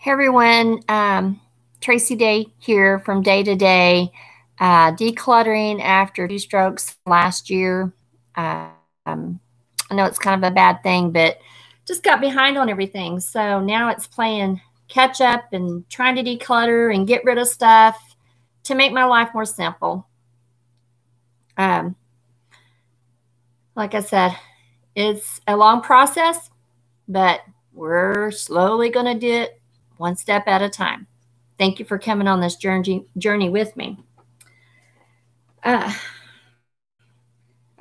Hey everyone, Tracy Day here from Day to Day, decluttering after 2 strokes last year. I know it's kind of a bad thing, but just got behind on everything. So now it's playing catch up and trying to declutter and get rid of stuff to make my life more simple. Like I said, it's a long process, but we're slowly going to do it one step at a time. Thank you for coming on this journey with me. I've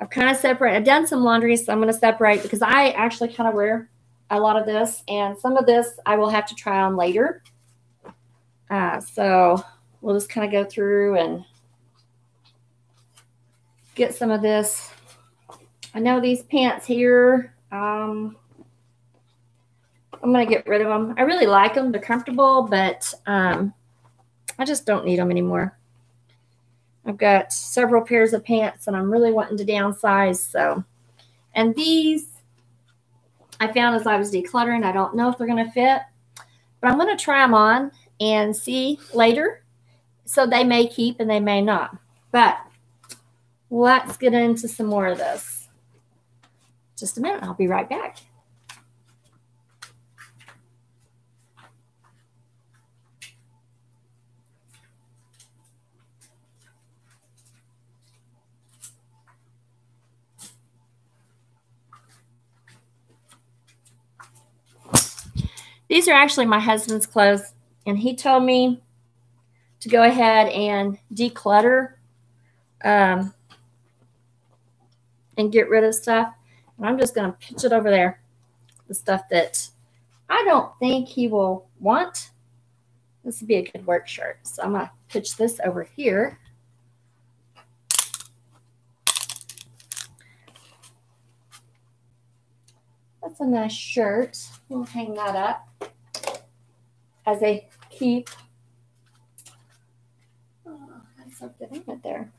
kind of separated. I've done some laundry, so I'm going to separate because I actually kind of wear a lot of this, and some of this I will have to try on later. So we'll just kind of go through and get some of this. I know these pants here, I'm going to get rid of them. I really like them. They're comfortable, but I just don't need them anymore. I've got several pairs of pants, and I'm really wanting to downsize. So, and these I found as I was decluttering. I don't know if they're going to fit, but I'm going to try them on and see later. So they may keep and they may not. But let's get into some more of this. Just a minute. I'll be right back. These are actually my husband's clothes, and he told me to go ahead and declutter and get rid of stuff. And I'm just going to pitch it over there, the stuff that I don't think he will want. This would be a good work shirt. So I'm going to pitch this over here. That's a nice shirt. We'll hang that up as a keep. Oh, that's so good in it there.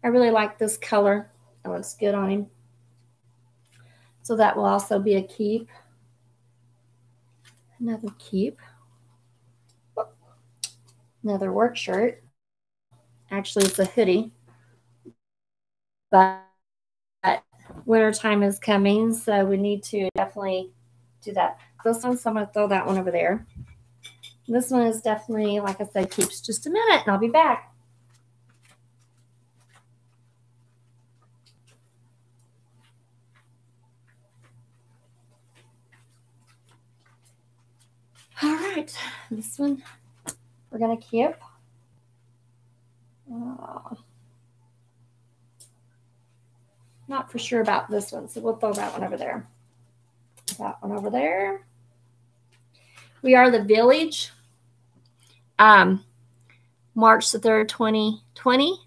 I really like this color. It looks good on him. So that will also be a keep. Another keep. Another work shirt. Actually, it's a hoodie. But winter time is coming, so we need to definitely do that. This one, so I'm going to throw that one over there. This one is definitely, like I said, keeps. Just a minute, and I'll be back. All right, this one we're going to keep. Not for sure about this one, so we'll throw that one over there. That one over there. We Are the Village. March the 3rd, 2020.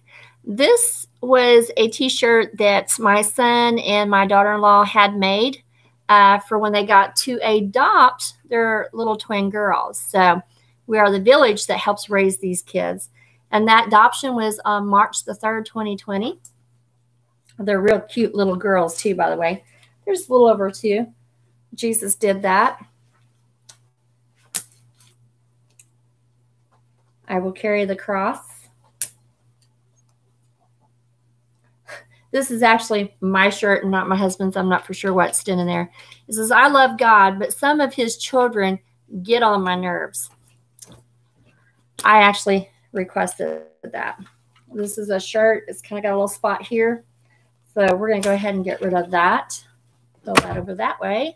This was a t-shirt that my son and my daughter-in-law had made for when they got to adopt their little twin girls. So We Are the Village that helps raise these kids. And that adoption was on March the 3rd, 2020. They're real cute little girls too, by the way. There's a little over 2. Jesus did that. I will carry the cross. This is actually my shirt and not my husband's. I'm not for sure what's in there. It says, I love God, but some of his children get on my nerves. I actually requested that. This is a shirt. It's kind of got a little spot here. So we're going to go ahead and get rid of that. Throw that over that way.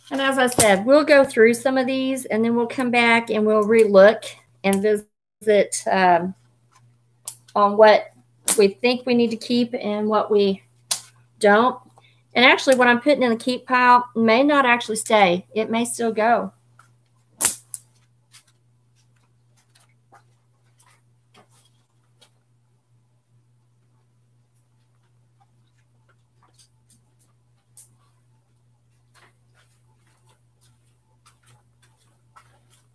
And as I said, we'll go through some of these, and then we'll come back and we'll relook and visit on what we think we need to keep and what we don't. And actually, what I'm putting in the keep pile may not actually stay. It may still go.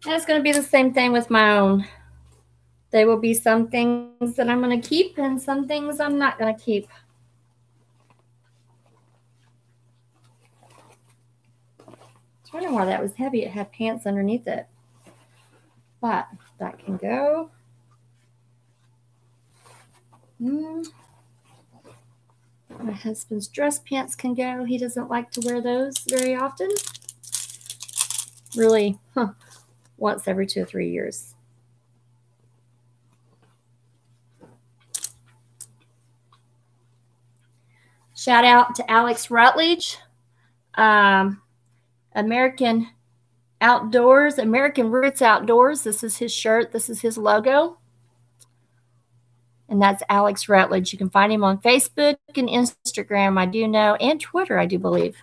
And it's going to be the same thing with my own There will be some things that I'm going to keep and some things I'm not going to keep. I was wondering why that was heavy. It had pants underneath it. But that can go. My husband's dress pants can go. He doesn't like to wear those very often. Really, once every 2 or 3 years. Shout out to Alex Rutledge, American Outdoors, American Roots Outdoors. This is his shirt. This is his logo. And that's Alex Rutledge. You can find him on Facebook and Instagram, I do know, and Twitter, I do believe.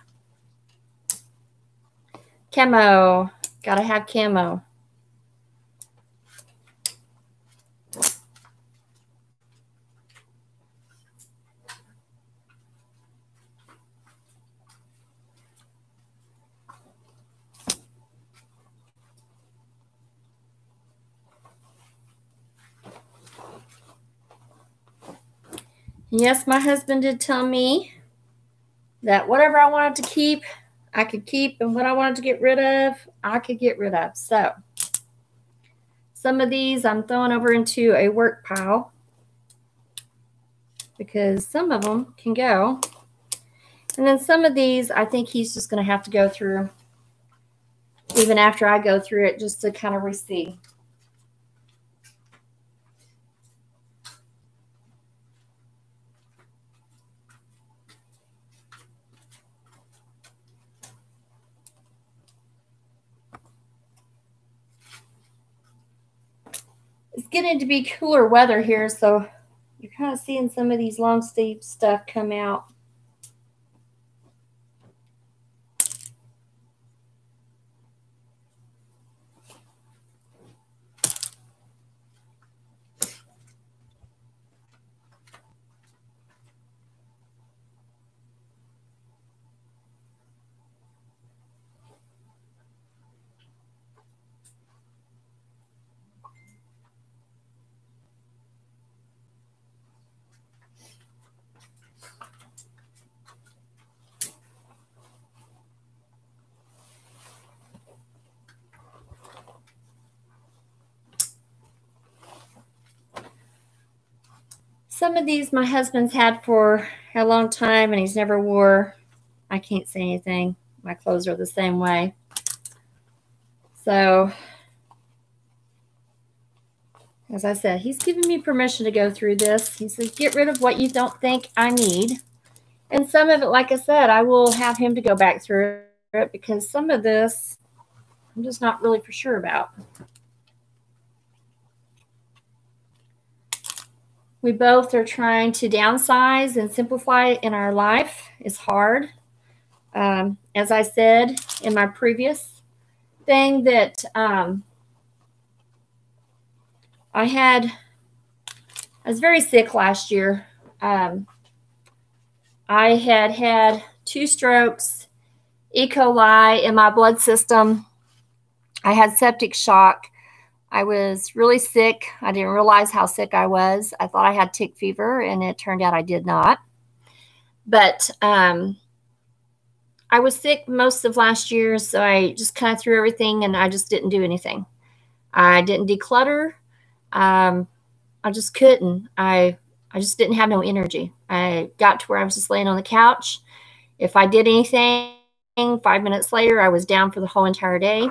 Camo. Gotta have camo. Yes, my husband did tell me that whatever I wanted to keep, I could keep, and what I wanted to get rid of, I could get rid of. So some of these I'm throwing over into a work pile because some of them can go. And then some of these, I think he's just going to have to go through even after I go through it just to kind of receive. It's getting to be cooler weather here, so you're kind of seeing some of these long sleeve stuff come out. Some of these my husband's had for a long time and he's never wore. I can't say anything. My clothes are the same way. So, as I said, he's giving me permission to go through this. He says, get rid of what you don't think I need. And some of it, like I said, I will have him to go back through it because some of this I'm just not really for sure about. We both are trying to downsize and simplify in our life. It's hard. As I said in my previous thing that I was very sick last year. I had 2 strokes, e-coli in my blood system. I had septic shock. I was really sick. I didn't realize how sick I was. I thought I had tick fever, and it turned out I did not. But I was sick most of last year, so I just kind of threw everything, and I just didn't do anything. I didn't declutter. I just couldn't. I just didn't have no energy. I got to where I was just laying on the couch. If I did anything, 5 minutes later, I was down for the whole entire day.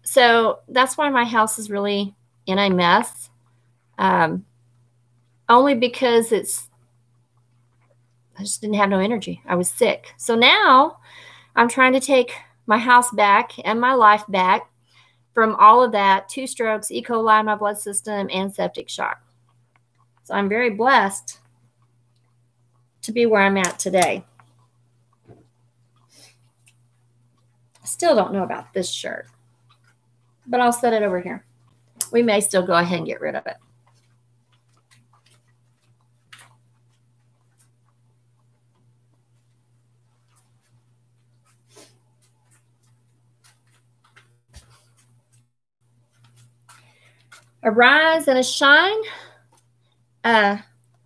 So that's why my house is really in a mess. Only because I just didn't have no energy. I was sick. So now I'm trying to take my house back and my life back from all of that, 2 strokes, E. coli in my blood system, and septic shock. So I'm very blessed to be where I'm at today. Still don't know about this shirt, but I'll set it over here. We may still go ahead and get rid of it. A rise and a shine.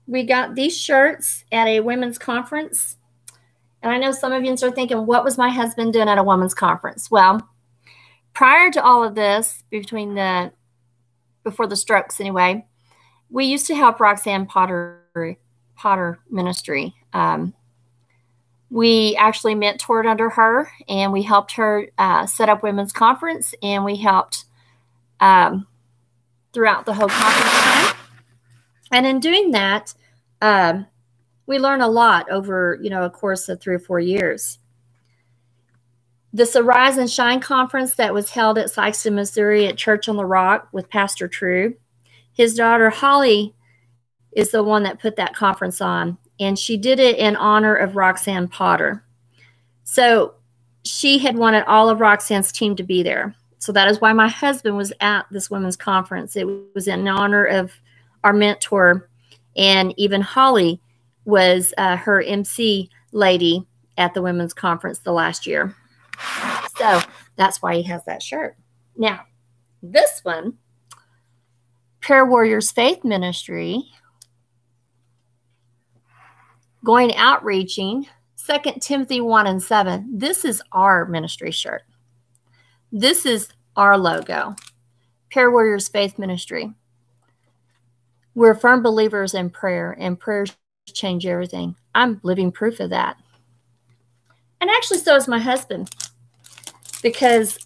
We got these shirts at a women's conference. And I know some of you are thinking, what was my husband doing at a women's conference? Well, prior to all of this, before the strokes anyway, we used to help Roxanne Potter ministry. We actually mentored under her, and we helped her set up women's conference, and we helped throughout the whole conference time. And in doing that, we learn a lot over, a course of 3 or 4 years. This Arise and Shine conference that was held at Sikeston, Missouri at Church on the Rock with Pastor True. His daughter, Holly, is the one that put that conference on, and she did it in honor of Roxanne Potter. So she had wanted all of Roxanne's team to be there. So that is why my husband was at this women's conference. It was in honor of our mentor, and even Holly was her MC lady at the women's conference the last year. So that's why he has that shirt. Now, this one, Prayer Warriors Faith Ministry, going outreaching, 2 Timothy 1:7. This is our ministry shirt. This is our logo, Prayer Warriors Faith Ministry. We're firm believers in prayer, and prayers change everything. I'm living proof of that. And actually, so is my husband, because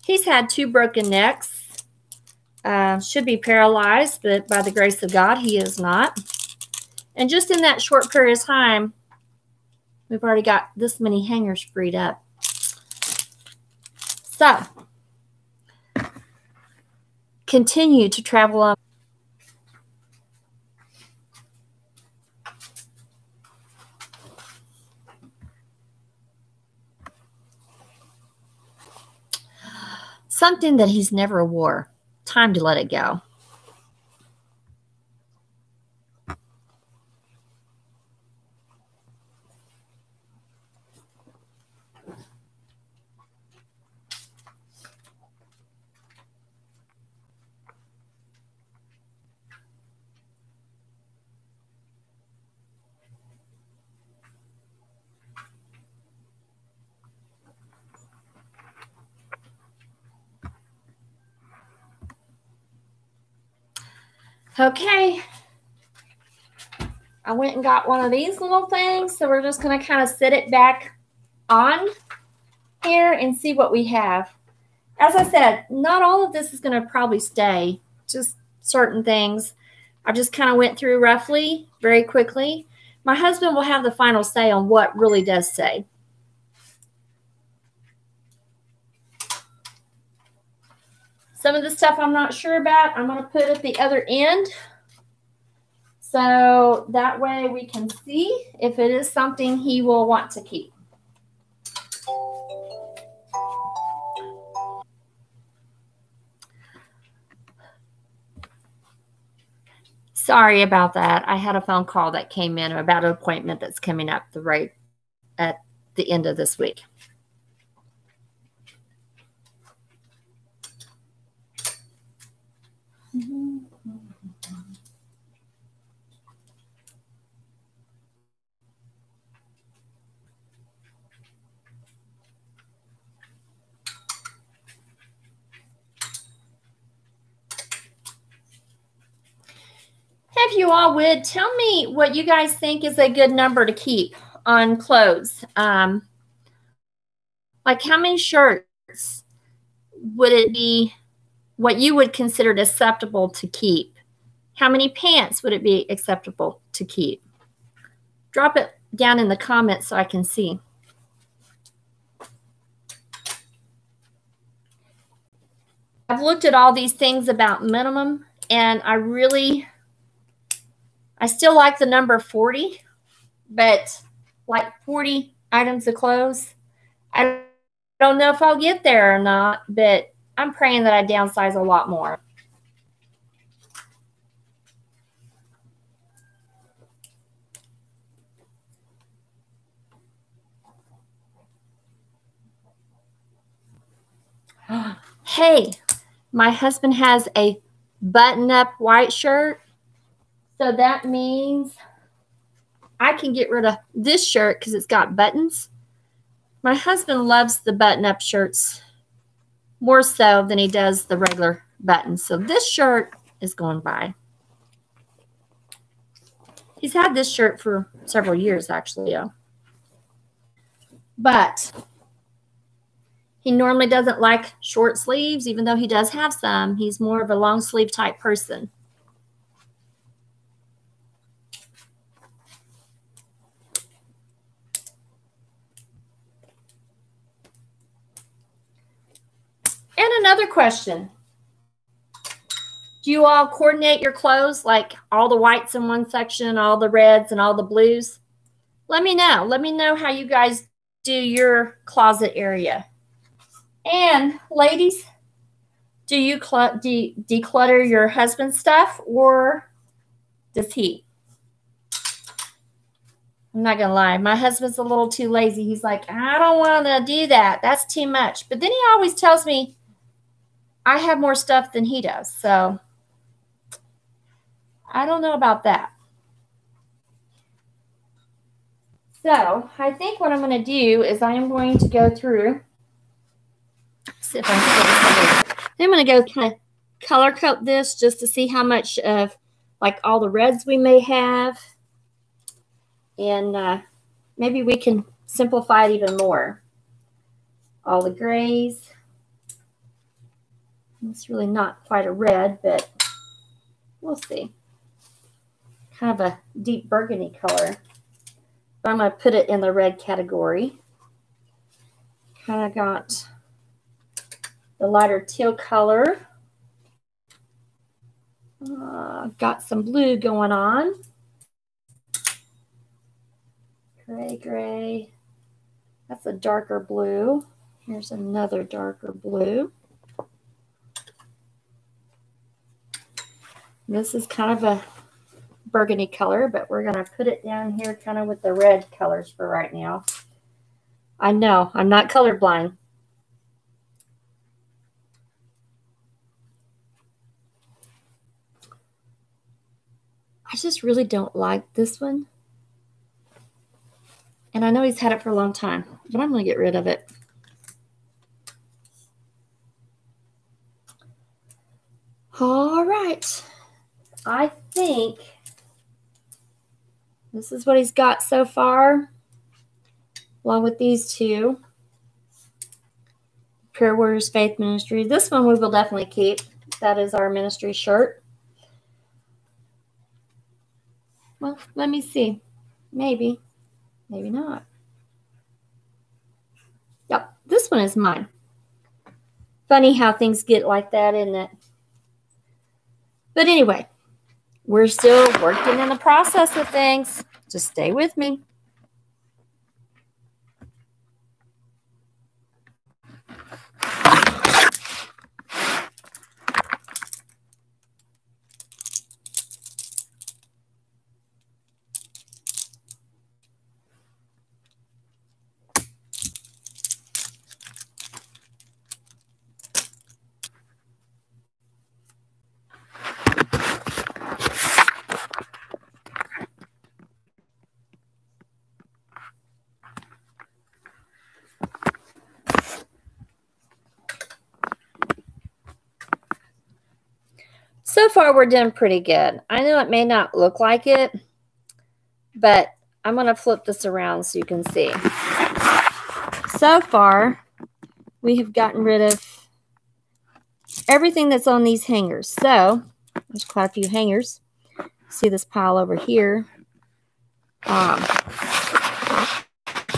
he's had 2 broken necks, should be paralyzed, but by the grace of God, he is not. And just in that short period of time, we've already got this many hangers freed up. So, continue to travel on. Something that he's never wore. Time to let it go. Okay, I went and got one of these little things, so we're just going to kind of sit it back on here and see what we have. As I said, not all of this is going to probably stay, just certain things. I just kind of went through roughly, very quickly. My husband will have the final say on what really does stay. Some of the stuff I'm not sure about, I'm going to put at the other end. So that way we can see if it is something he will want to keep. Sorry about that. I had a phone call that came in about an appointment that's coming up right at the end of this week. If you all would, tell me what you guys think is a good number to keep on clothes. Like how many shirts would it be what you would consider acceptable to keep? How many pants would it be acceptable to keep? Drop it down in the comments so I can see. I've looked at all these things about minimum, and I still like the number 40, but like 40 items of clothes. I don't know if I'll get there or not, but I'm praying that I downsize a lot more. Hey, My husband has a button-up white shirt. So that means I can get rid of this shirt because it's got buttons. My husband loves the button-up shirts more so than he does the regular buttons. So this shirt is going by. He's had this shirt for several years, actually. Yeah. But he normally doesn't like short sleeves, even though he does have some. He's more of a long sleeve type person. And another question. Do you all coordinate your clothes, like all the whites in one section, all the reds and all the blues? Let me know. Let me know how you guys do your closet area. And ladies, do you declutter your husband's stuff, or does he? I'm not going to lie. My husband's a little too lazy. He's like, I don't want to do that. That's too much. But then he always tells me I have more stuff than he does. So I don't know about that. So I think what I'm going to do is I am going to go through. See if I can get this. I'm going to go kind of color code this just to see how much of like all the reds we may have. And maybe we can simplify it even more. All the grays. It's really not quite a red, but we'll see. Kind of a deep burgundy color. But I'm going to put it in the red category. Kind of got the lighter teal color. Got some blue going on. Gray, gray. That's a darker blue. Here's another darker blue. This is kind of a burgundy color, but we're going to put it down here kind of with the red colors for right now. I know, I'm not colorblind. I just really don't like this one. And I know he's had it for a long time, but I'm going to get rid of it. All right. I think this is what he's got so far, along with these two. Prayer Warriors Faith Ministry. This one we will definitely keep. That is our ministry shirt. Well, let me see. Maybe. Maybe not. Yep, this one is mine. Funny how things get like that, isn't it? But anyway, we're still working in the process of things. Just stay with me. So far, we're doing pretty good. I know it may not look like it, but I'm going to flip this around so you can see. So far, we have gotten rid of everything that's on these hangers. So, there's quite a few hangers. See this pile over here.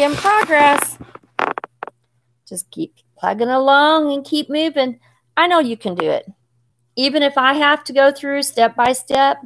In progress. Just keep plugging along and keep moving. I know you can do it. Even if I have to go through step by step.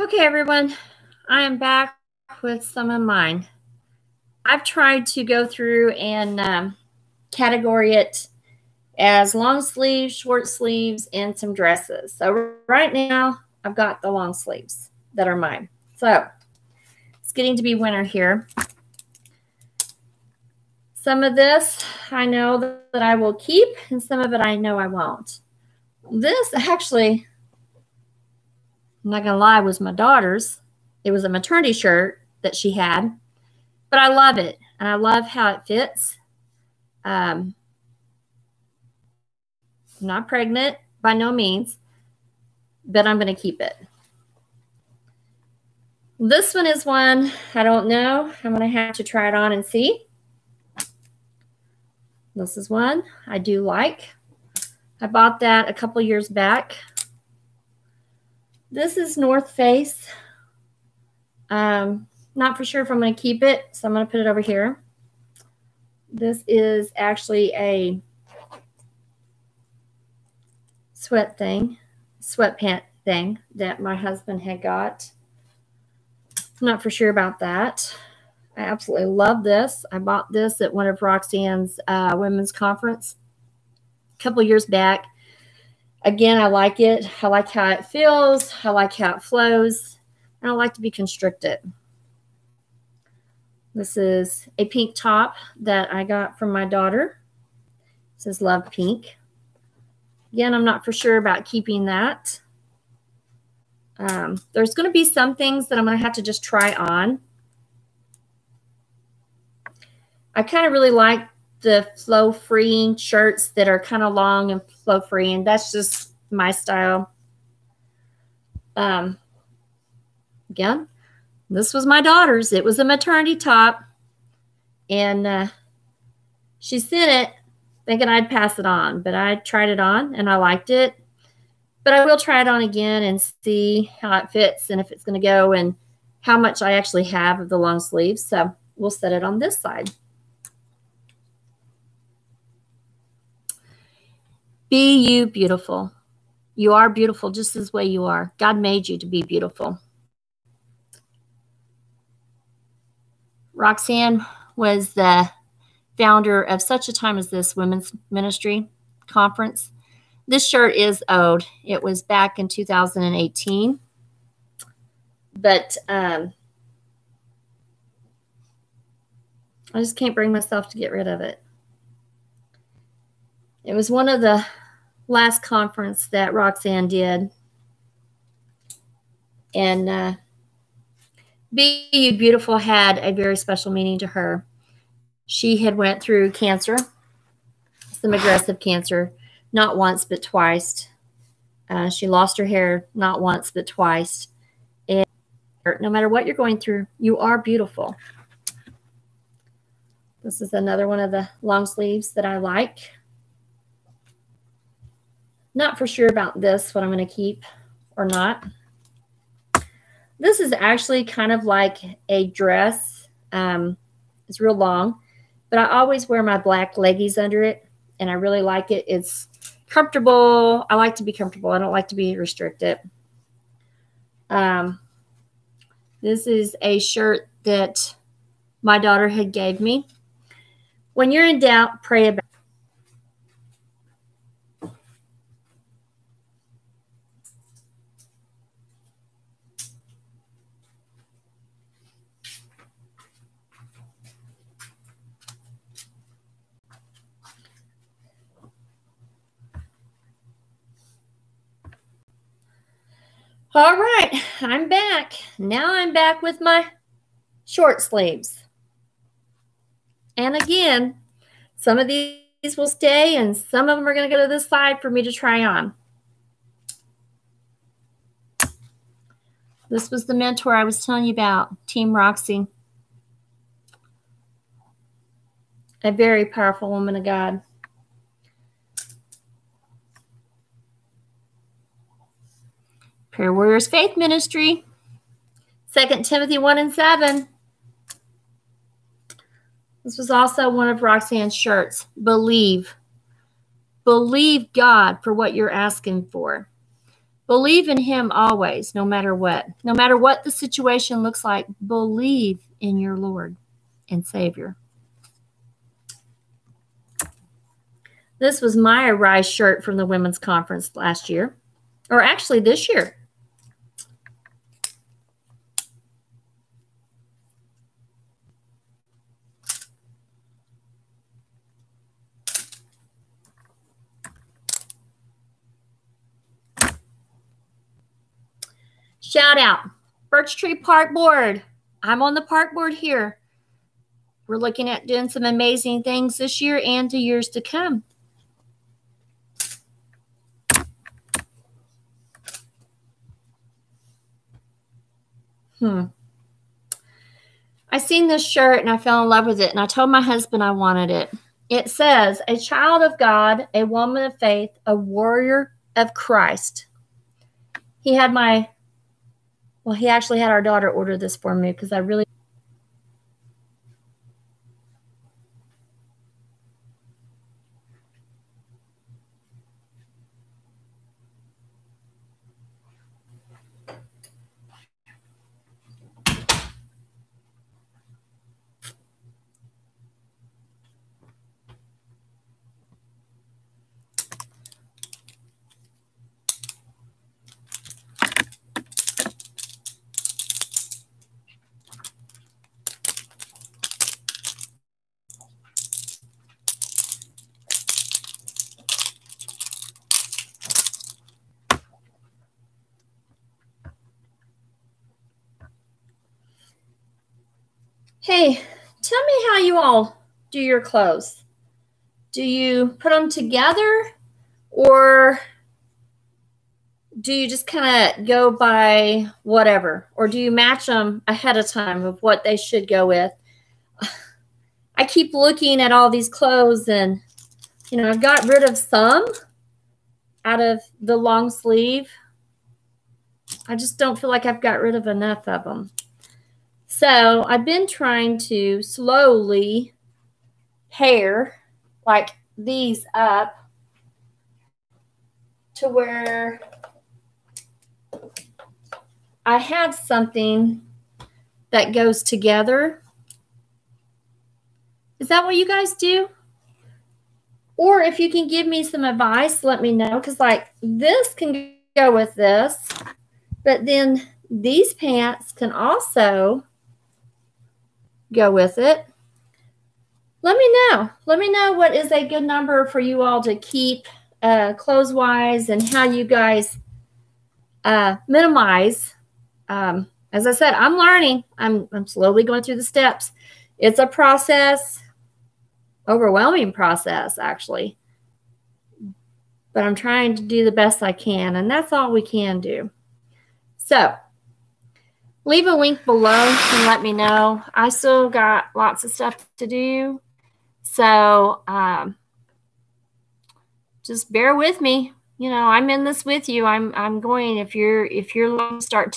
Okay, everyone, I am back with some of mine. I've tried to go through and category it as long sleeves, short sleeves, and some dresses. So right now, I've got the long sleeves that are mine. So it's getting to be winter here. Some of this I know that I will keep, and some of it I know I won't. This actually, I'm not going to lie, was my daughter's. It was a maternity shirt that she had, but I love it, and I love how it fits. I'm not pregnant by no means, but I'm going to keep it. This one is one I don't know. I'm going to have to try it on and see. This is one I do like. I bought that a couple years back. This is North Face. Not for sure if I'm going to keep it, so I'm going to put it over here. This is actually a sweatpant thing that my husband had got. I'm not for sure about that. I absolutely love this. I bought this at one of Roxanne's women's conference a couple years back. Again, I like it. I like how it feels. I like how it flows. I don't like to be constricted. This is a pink top that I got from my daughter. It says Love Pink. Again, I'm not for sure about keeping that. There's going to be some things that I'm going to have to just try on. I kind of really like the flow-free shirts that are kind of long and flow-free, and that's just my style. Again, this was my daughter's. It was a maternity top, and she sent it thinking I'd pass it on, but I tried it on, and I liked it. But I will try it on again and see how it fits and if it's going to go and how much I actually have of the long sleeves. So we'll set it on this side. Be you beautiful. You are beautiful just as way you are. God made you to be beautiful. Roxanne was the founder of Such a Time as This Women's Ministry Conference. This shirt is old. It was back in 2018. But I just can't bring myself to get rid of it. It was one of the last conference that Roxanne did. And Be You Beautiful had a very special meaning to her. She had went through cancer, some aggressive cancer, not once but twice. She lost her hair not once but twice. And no matter what you're going through, you are beautiful. This is another one of the long sleeves that I like. Not for sure about this, what I'm going to keep or not. This is actually kind of like a dress. It's real long, but I always wear my black leggies under it, and I really like it. It's comfortable. I like to be comfortable. I don't like to be restricted. This is a shirt that my daughter had gave me. When you're in doubt, pray about it. All right, I'm back. Now I'm back with my short sleeves. And again, some of these will stay and some of them are going to go to this side for me to try on. This was the mentor I was telling you about, Team Roxy. A very powerful woman of God. Prayer Warriors Faith Ministry, 2 Timothy 1:7. This was also one of Roxanne's shirts. Believe. Believe God for what you're asking for. Believe in him always, no matter what. No matter what the situation looks like, believe in your Lord and Savior. This was my Arise shirt from the women's conference last year, or actually this year. Shout out, Birch Tree Park Board. I'm on the park board here. We're looking at doing some amazing things this year and to years to come. I seen this shirt and I fell in love with it, and I told my husband I wanted it. It says, a child of God, a woman of faith, a warrior of Christ. He actually had our daughter order this for me because I really. Hey, tell me how you all do your clothes. Do you put them together, or do you just kind of go by whatever? Or do you match them ahead of time of what they should go with? I keep looking at all these clothes, and, I've got rid of some out of the long sleeve. I just don't feel like I've got rid of enough of them. So I've been trying to slowly pair like these up to where I have something that goes together. Is that what you guys do? Or if you can give me some advice, let me know. Because like this can go with this, but then these pants can also go with it. Let me know. Let me know what is a good number for you all to keep clothes-wise, and how you guys minimize. As I said, I'm learning. I'm slowly going through the steps. It's a process, overwhelming process, actually. But I'm trying to do the best I can, and that's all we can do. So leave a link below and let me know. I still got lots of stuff to do. So just bear with me. I'm in this with you. I'm going, if you're starting to